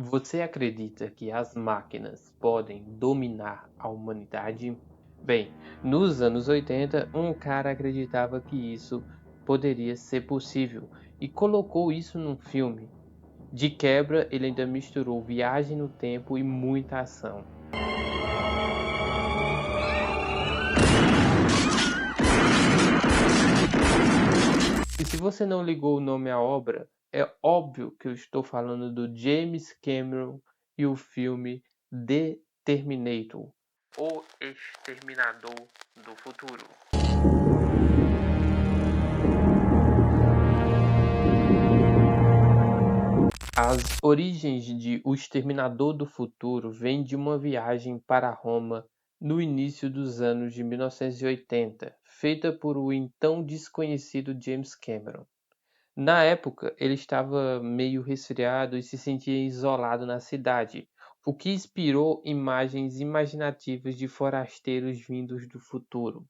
Você acredita que as máquinas podem dominar a humanidade? Bem, nos anos 80, um cara acreditava que isso poderia ser possível e colocou isso num filme. De quebra, ele ainda misturou viagem no tempo e muita ação. E se você não ligou o nome à obra, é óbvio que eu estou falando do James Cameron e o filme The Terminator, O Exterminador do Futuro. As origens de O Exterminador do Futuro vêm de uma viagem para Roma no início dos anos de 1980, feita por o então desconhecido James Cameron. Na época, ele estava meio resfriado e se sentia isolado na cidade, o que inspirou imagens imaginativas de forasteiros vindos do futuro.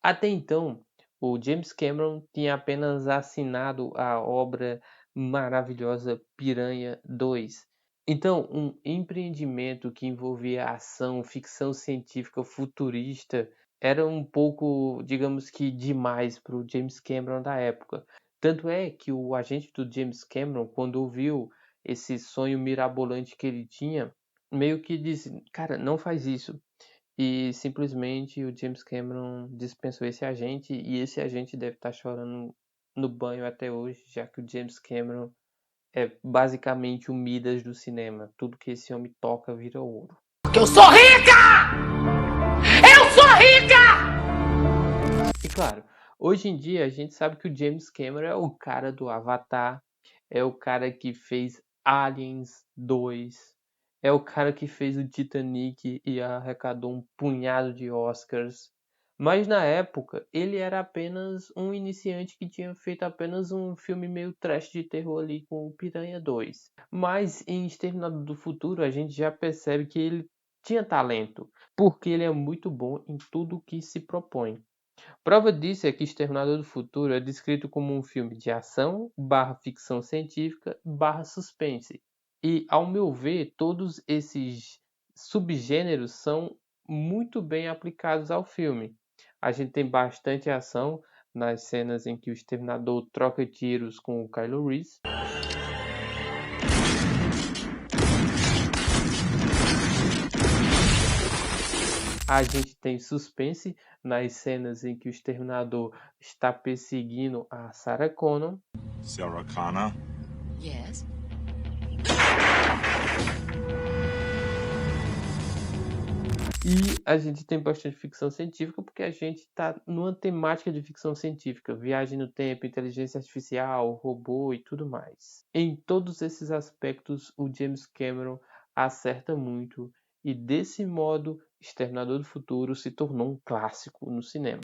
Até então, o James Cameron tinha apenas assinado a obra maravilhosa Piranha 2. Então, um empreendimento que envolvia ação, ficção científica futurista, era um pouco, digamos que, demais para o James Cameron da época. Tanto é que o agente do James Cameron, quando ouviu esse sonho mirabolante que ele tinha, meio que disse: Cara, não faz isso. E simplesmente o James Cameron dispensou esse agente, e esse agente deve estar chorando no banho até hoje, já que o James Cameron é basicamente o Midas do cinema. Tudo que esse homem toca vira ouro. Porque eu sou rica! Eu sou rica! E claro, hoje em dia a gente sabe que o James Cameron é o cara do Avatar, é o cara que fez Aliens 2, é o cara que fez o Titanic e arrecadou um punhado de Oscars. Mas na época ele era apenas um iniciante que tinha feito apenas um filme meio trash de terror ali com o Piranha 2. Mas em Exterminador do Futuro a gente já percebe que ele tinha talento, porque ele é muito bom em tudo que se propõe. Prova disso é que Exterminador do Futuro é descrito como um filme de ação, barra ficção científica, barra suspense. E, ao meu ver, todos esses subgêneros são muito bem aplicados ao filme. A gente tem bastante ação nas cenas em que o Exterminador troca tiros com o Kylo Reese. A gente tem suspense nas cenas em que o Exterminador está perseguindo a Sarah Connor. Sarah Connor? Yes. E a gente tem bastante ficção científica porque a gente está numa temática de ficção científica, viagem no tempo, inteligência artificial, robô e tudo mais. Em todos esses aspectos, o James Cameron acerta muito e desse modo, Exterminador do Futuro se tornou um clássico no cinema.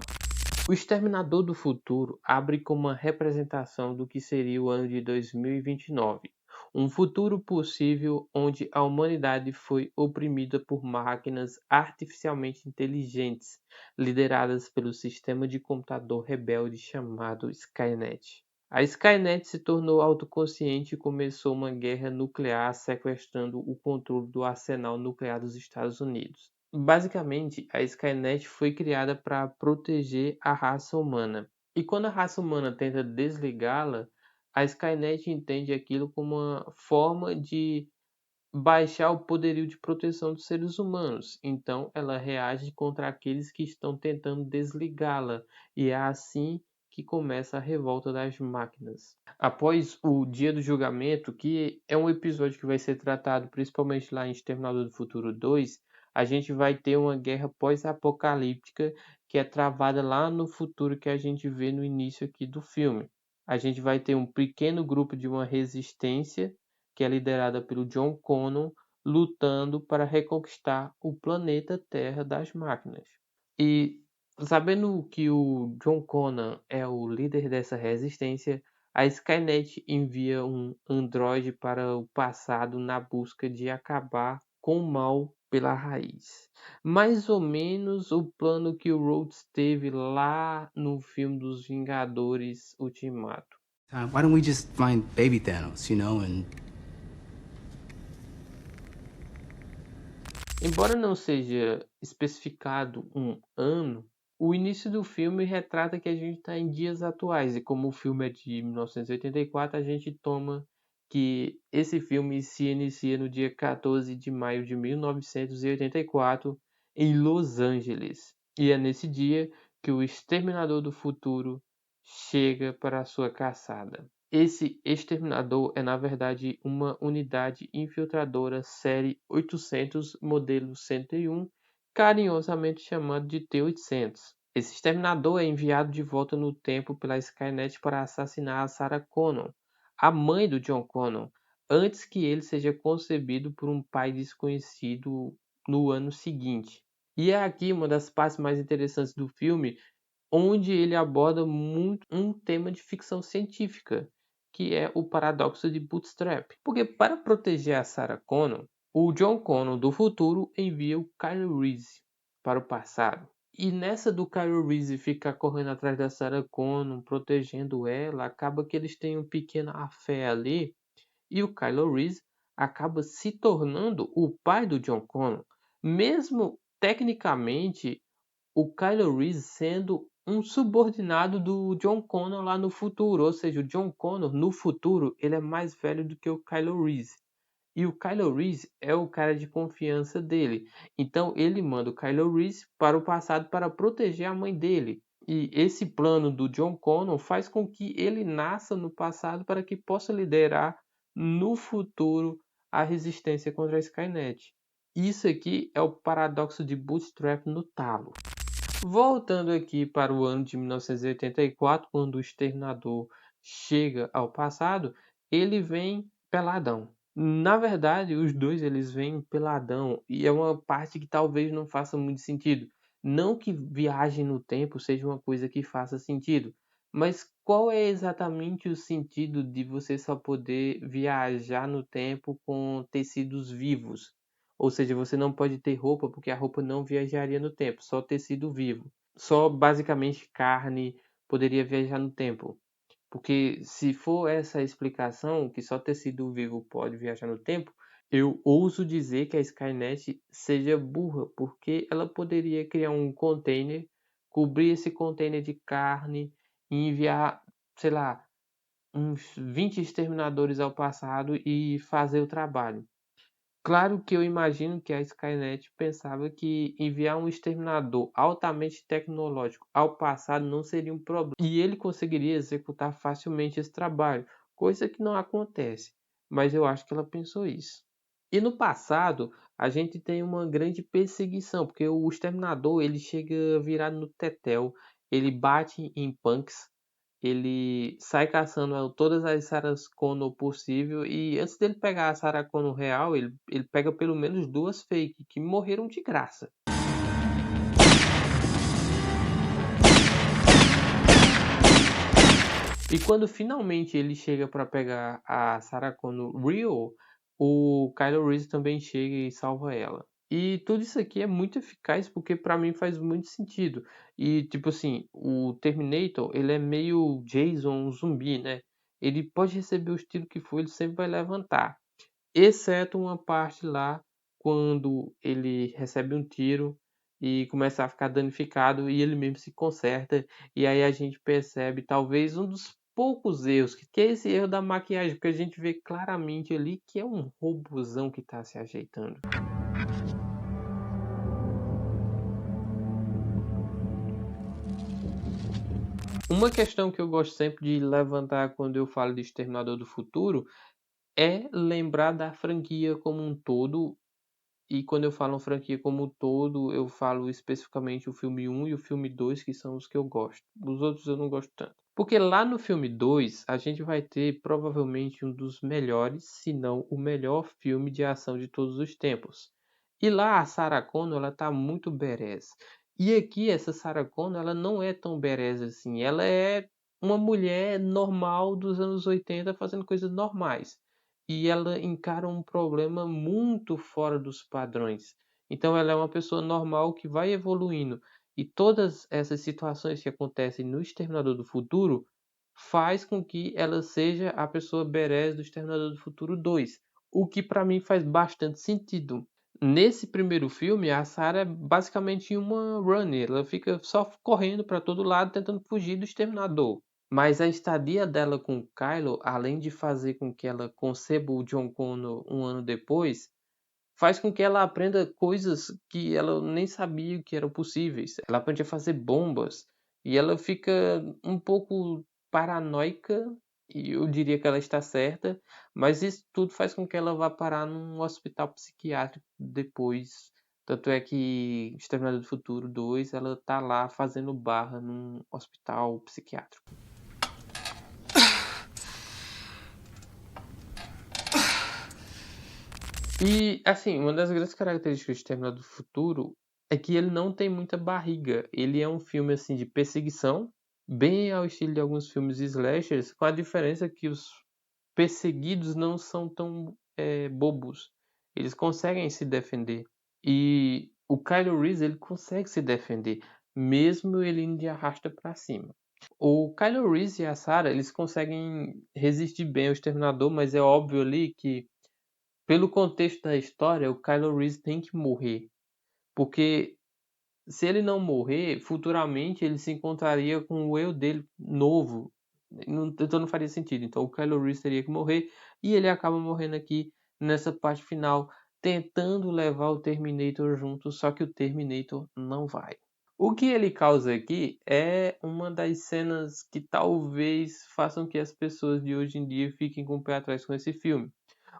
O Exterminador do Futuro abre com uma representação do que seria o ano de 2029, um futuro possível onde a humanidade foi oprimida por máquinas artificialmente inteligentes, lideradas pelo sistema de computador rebelde chamado Skynet. A Skynet se tornou autoconsciente e começou uma guerra nuclear sequestrando o controle do arsenal nuclear dos Estados Unidos. Basicamente, a Skynet foi criada para proteger a raça humana. E quando a raça humana tenta desligá-la, a Skynet entende aquilo como uma forma de baixar o poderio de proteção dos seres humanos. Então, ela reage contra aqueles que estão tentando desligá-la. E é assim que começa a revolta das máquinas. Após o Dia do Julgamento, que é um episódio que vai ser tratado principalmente lá em Exterminador do Futuro 2, a gente vai ter uma guerra pós-apocalíptica que é travada lá no futuro que a gente vê no início aqui do filme. A gente vai ter um pequeno grupo de uma resistência que é liderada pelo John Connor, lutando para reconquistar o planeta Terra das máquinas. E sabendo que o John Connor é o líder dessa resistência, a Skynet envia um androide para o passado na busca de acabar com o mal pela raiz. Mais ou menos o plano que o Rhodes teve lá no filme dos Vingadores Ultimato. Why don't we just find baby Thanos, and Embora não seja especificado um ano, o início do filme retrata que a gente está em dias atuais, e como o filme é de 1984, a gente toma que esse filme se inicia no dia 14 de maio de 1984, em Los Angeles. E é nesse dia que o Exterminador do Futuro chega para a sua caçada. Esse exterminador é, na verdade, uma unidade infiltradora série 800, modelo 101, carinhosamente chamado de T-800. Esse exterminador é enviado de volta no tempo pela Skynet para assassinar a Sarah Connor, a mãe do John Connor, antes que ele seja concebido por um pai desconhecido no ano seguinte. E é aqui uma das partes mais interessantes do filme, onde ele aborda muito um tema de ficção científica, que é o paradoxo de Bootstrap. Porque para proteger a Sarah Connor, o John Connor do futuro envia o Kyle Reese para o passado. E nessa do Kyle Reese ficar correndo atrás da Sarah Connor, protegendo ela, acaba que eles têm um pequeno afé ali, e o Kylo Reese acaba se tornando o pai do John Connor, mesmo tecnicamente o Kylo Reese sendo um subordinado do John Connor lá no futuro, ou seja, o John Connor no futuro ele é mais velho do que o Kylo Reese. E o Kylo Reese é o cara de confiança dele. Então ele manda o Kylo Reese para o passado para proteger a mãe dele. E esse plano do John Connor faz com que ele nasça no passado para que possa liderar no futuro a resistência contra a Skynet. Isso aqui é o paradoxo de Bootstrap no talo. Voltando aqui para o ano de 1984, quando o Exterminador chega ao passado, ele vem peladão. Na verdade, os dois eles vêm peladão e é uma parte que talvez não faça muito sentido. Não que viagem no tempo seja uma coisa que faça sentido, mas qual é exatamente o sentido de você só poder viajar no tempo com tecidos vivos? Ou seja, você não pode ter roupa porque a roupa não viajaria no tempo, só tecido vivo. Só basicamente carne poderia viajar no tempo. Porque se for essa a explicação, que só tecido vivo pode viajar no tempo, eu ouso dizer que a Skynet seja burra, porque ela poderia criar um container, cobrir esse container de carne e enviar, sei lá, uns 20 exterminadores ao passado e fazer o trabalho. Claro que eu imagino que a Skynet pensava que enviar um exterminador altamente tecnológico ao passado não seria um problema e ele conseguiria executar facilmente esse trabalho, coisa que não acontece, mas eu acho que ela pensou isso. E no passado, a gente tem uma grande perseguição, porque o exterminador ele chega virado no tetel, ele bate em punks, ele sai caçando todas as Sarah Connor possível e antes dele pegar a Sarah Connor real, ele pega pelo menos duas fake que morreram de graça. E quando finalmente ele chega para pegar a Sarah Connor real, o Kylo Reese também chega e salva ela. E tudo isso aqui é muito eficaz porque para mim faz muito sentido. E tipo assim, o Terminator, ele é meio Jason, um zumbi, né? Ele pode receber o tiro que for, ele sempre vai levantar. Exceto uma parte lá quando ele recebe um tiro e começa a ficar danificado e ele mesmo se conserta. E aí a gente percebe talvez um dos poucos erros, que é esse erro da maquiagem, porque a gente vê claramente ali que é um robozão que está se ajeitando. Uma questão que eu gosto sempre de levantar quando eu falo de Exterminador do Futuro é lembrar da franquia como um todo. E quando eu falo franquia como um todo, eu falo especificamente o filme 1 e o filme 2, que são os que eu gosto. Os outros eu não gosto tanto. Porque lá no filme 2, a gente vai ter provavelmente um dos melhores, se não o melhor filme de ação de todos os tempos. E lá a Sarah Connor, ela tá muito badass. E aqui essa Sarah Connor, ela não é tão badass assim. Ela é uma mulher normal dos anos 80 fazendo coisas normais. E ela encara um problema muito fora dos padrões. Então ela é uma pessoa normal que vai evoluindo. E todas essas situações que acontecem no Exterminador do Futuro faz com que ela seja a pessoa badass do Exterminador do Futuro 2. O que para mim faz bastante sentido. Nesse primeiro filme, a Sarah é basicamente uma runner. Ela fica só correndo para todo lado tentando fugir do Exterminador. Mas a estadia dela com o Kylo, além de fazer com que ela conceba o John Connor um ano depois, faz com que ela aprenda coisas que ela nem sabia que eram possíveis. Ela aprende a fazer bombas e ela fica um pouco paranoica, e eu diria que ela está certa, mas isso tudo faz com que ela vá parar num hospital psiquiátrico depois. Tanto é que Exterminador do Futuro 2, ela tá lá fazendo barra num hospital psiquiátrico. E, assim, uma das grandes características de Exterminador do Futuro é que ele não tem muita barriga. Ele é um filme, assim, de perseguição, bem ao estilo de alguns filmes slashers, com a diferença que os perseguidos não são tão bobos. Eles conseguem se defender. E o Kylo Reese, ele consegue se defender, mesmo ele indo de arrasta pra cima. O Kylo Reese e a Sarah, eles conseguem resistir bem ao Exterminador, mas é óbvio ali que pelo contexto da história, o Kylo Reese tem que morrer. Porque se ele não morrer, futuramente ele se encontraria com o eu dele novo. Então não faria sentido. Então o Kylo Reese teria que morrer. E ele acaba morrendo aqui nessa parte final, tentando levar o Terminator junto. Só que o Terminator não vai. O que ele causa aqui é uma das cenas que talvez façam que as pessoas de hoje em dia fiquem com o pé atrás com esse filme.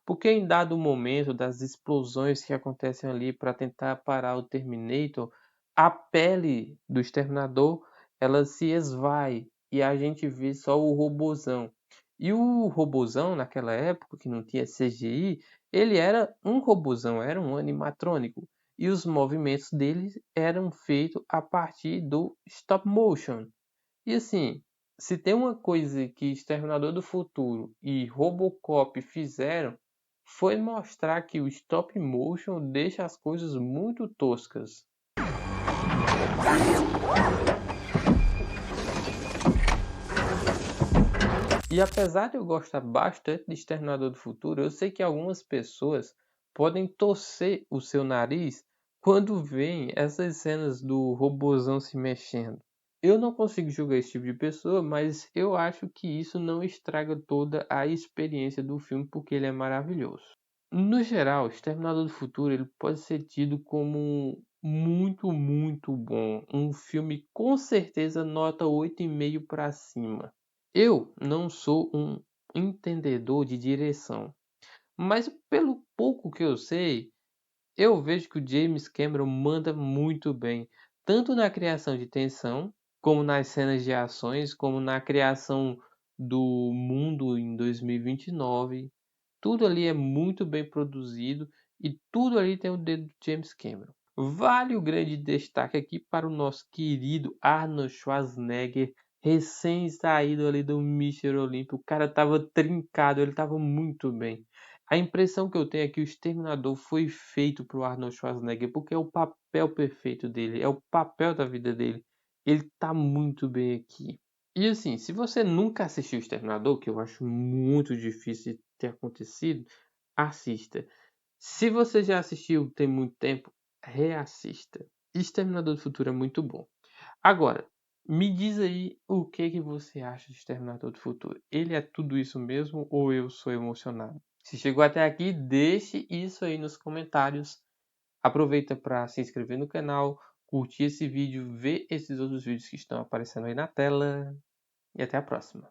Porque em dado momento das explosões que acontecem ali para tentar parar o Terminator, a pele do Exterminador ela se esvai e a gente vê só o robozão. E o robozão naquela época que não tinha CGI, ele era um robozão, era um animatrônico. E os movimentos dele eram feitos a partir do stop motion. E assim, se tem uma coisa que Exterminador do Futuro e Robocop fizeram, foi mostrar que o stop motion deixa as coisas muito toscas. E apesar de eu gostar bastante de Exterminador do Futuro, eu sei que algumas pessoas podem torcer o seu nariz quando veem essas cenas do robozão se mexendo. Eu não consigo julgar esse tipo de pessoa, mas eu acho que isso não estraga toda a experiência do filme porque ele é maravilhoso. No geral, Exterminador do Futuro ele pode ser tido como muito, muito bom. Um filme com certeza nota 8,5 para cima. Eu não sou um entendedor de direção, mas pelo pouco que eu sei, eu vejo que o James Cameron manda muito bem, tanto na criação de tensão, como nas cenas de ações, como na criação do mundo em 2029. Tudo ali é muito bem produzido e tudo ali tem o dedo de James Cameron. Vale o grande destaque aqui para o nosso querido Arnold Schwarzenegger, recém-saído ali do Mr. Olympia. O cara tava trincado, ele tava muito bem. A impressão que eu tenho é que o Exterminador foi feito para o Arnold Schwarzenegger, porque é o papel perfeito dele, é o papel da vida dele. Ele tá muito bem aqui. E assim, se você nunca assistiu o Exterminador, que eu acho muito difícil de ter acontecido, assista. Se você já assistiu tem muito tempo, reassista. Exterminador do Futuro é muito bom. Agora, me diz aí o que você acha de Exterminador do Futuro. Ele é tudo isso mesmo ou eu sou emocionado? Se chegou até aqui, deixe isso aí nos comentários. Aproveita para se inscrever no canal, curtir esse vídeo, ver esses outros vídeos que estão aparecendo aí na tela. E até a próxima.